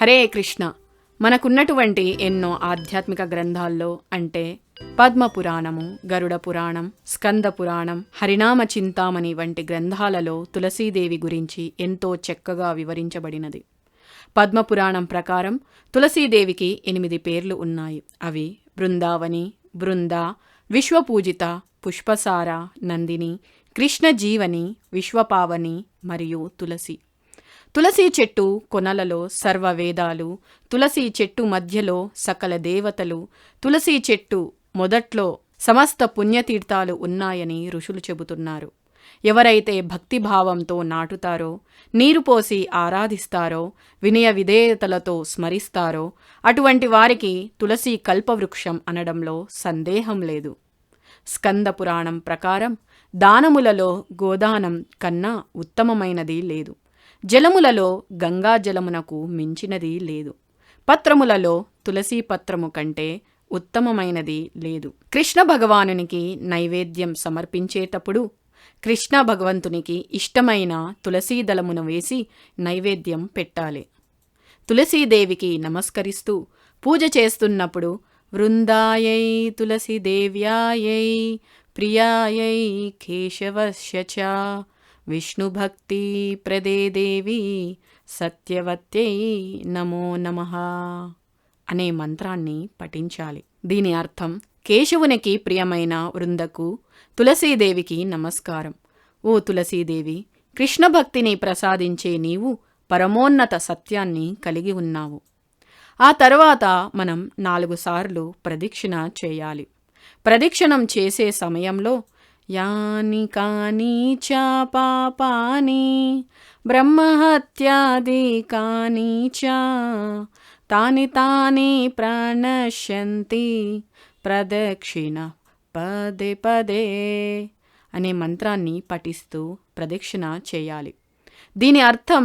హరే కృష్ణ. మనకున్నటువంటి ఎన్నో ఆధ్యాత్మిక గ్రంథాల్లో అంటే పద్మపురాణము, గరుడ పురాణం, స్కంద పురాణం, హరినామ చింతామణి వంటి గ్రంథాలలో తులసీదేవి గురించి ఎంతో చక్కగా వివరించబడినది. పద్మపురాణం ప్రకారం తులసీదేవికి 8 పేర్లు ఉన్నాయి. అవి బృందావని, బృంద, విశ్వపూజిత, పుష్పసార, నందిని, కృష్ణజీవని, విశ్వపావని మరియు తులసి. తులసీ చెట్టు కొనలలో సర్వ వేదాలు, తులసీ చెట్టు మధ్యలో సకల దేవతలు, తులసీ చెట్టు మొదట్లో సమస్త పుణ్యతీర్థాలు ఉన్నాయని ఋషులు చెబుతున్నారు. ఎవరైతే భక్తిభావంతో నాటుతారో, నీరు పోసి ఆరాధిస్తారో, వినయ విధేయతలతో స్మరిస్తారో అటువంటి వారికి తులసి కల్పవృక్షం అనడంలో సందేహం లేదు. స్కంద పురాణం ప్రకారం దానములలో గోదానం కన్నా ఉత్తమమైనది లేదు. జలములలో గంగా జలమునకు మించినది లేదు. పత్రములలో తులసీ పత్రము కంటే ఉత్తమమైనది లేదు. కృష్ణ భగవానునికి నైవేద్యం సమర్పించేటప్పుడు కృష్ణ భగవంతునికి ఇష్టమైన తులసీ దళమును వేసి నైవేద్యం పెట్టాలి. తులసీదేవికి నమస్కరిస్తూ పూజ చేస్తున్నప్పుడు వృందాయై తులసీదేవ్యాయై ప్రియాయై కేశవస్య చ విష్ణుభక్తి ప్రదే దేవి సత్యవత్యై నమో నమః అనే మంత్రాన్ని పఠించాలి. దీని అర్థం కేశవునికి ప్రియమైన వృందకు తులసీదేవికి నమస్కారం. ఓ తులసీదేవి, కృష్ణభక్తిని ప్రసాదించే నీవు పరమోన్నత సత్యాన్ని కలిగి ఉన్నావు. ఆ తర్వాత మనం 4 సార్లు ప్రదక్షిణ చేయాలి. ప్రదక్షిణం చేసే సమయంలో యాని కాని చ పాపాని బ్రహ్మహత్యాదికాని చ తాని తాని ప్రణశ్యంతి ప్రదక్షిణ పదే పదే అనే మంత్రాన్ని పఠిస్తూ ప్రదక్షిణ చేయాలి. దీని అర్థం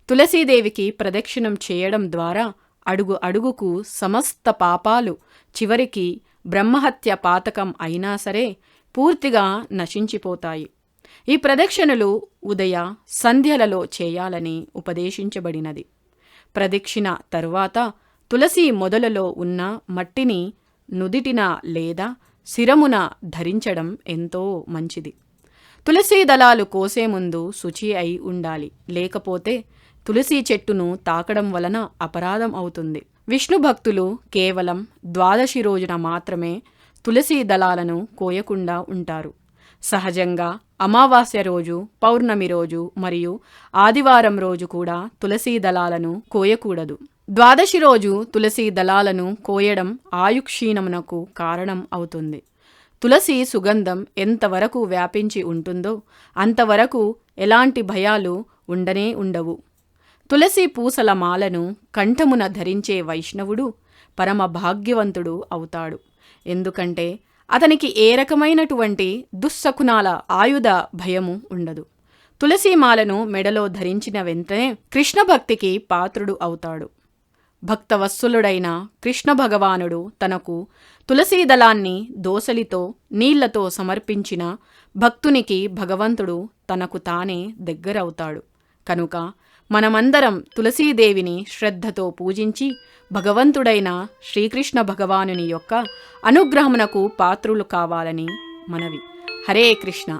తులసీదేవికి ప్రదక్షిణం చేయడం ద్వారా అడుగు అడుగుకు సమస్త పాపాలు చివరికి బ్రహ్మహత్య పాతకం అయినా సరే పూర్తిగా నశించిపోతాయి. ఈ ప్రదక్షిణలు ఉదయ సంధ్యలలో చేయాలని ఉపదేశించబడినది. ప్రదక్షిణ తరువాత తులసి మొదలలో ఉన్న మట్టిని నుదిటిన లేదా శిరమున ధరించడం ఎంతో మంచిది. తులసీ దళాలు కోసే ముందు శుచి అయి ఉండాలి. లేకపోతే తులసీ చెట్టును తాకడం వలన అపరాధం అవుతుంది. విష్ణు భక్తులు కేవలం ద్వాదశి రోజున మాత్రమే తులసీ దళాలను కోయకుండా ఉంటారు. సహజంగా అమావాస్య రోజు, పౌర్ణమి రోజు మరియు ఆదివారం రోజు కూడా తులసీ దళాలను కోయకూడదు. ద్వాదశి రోజు తులసీ దళాలను కోయడం ఆయుక్షీణమునకు కారణం అవుతుంది. తులసి సుగంధం ఎంతవరకు వ్యాపించి ఉంటుందో అంతవరకు ఎలాంటి భయాలు ఉండనే ఉండవు. తులసి పూసల మాలను కంఠమున ధరించే వైష్ణవుడు పరమ భాగ్యవంతుడు అవుతాడు. ఎందుకంటే అతనికి ఏ రకమైనటువంటి దుస్సకునాల ఆయుధ భయము ఉండదు. తులసీమాలను మెడలో ధరించిన వెంటనే కృష్ణ భక్తికి పాత్రుడు అవుతాడు. భక్తవత్సలుడైన కృష్ణ భగవానుడు తనకు తులసీదళాన్ని దోసలితో నీళ్లతో సమర్పించిన భక్తునికి భగవంతుడు తనకు తానే దగ్గరవుతాడు. కనుక మనమందరం తులసీదేవిని శ్రద్ధతో పూజించి భగవంతుడైన శ్రీకృష్ణ భగవానుని యొక్క అనుగ్రహమునకు పాత్రులు కావాలని మనవి. హరే కృష్ణ.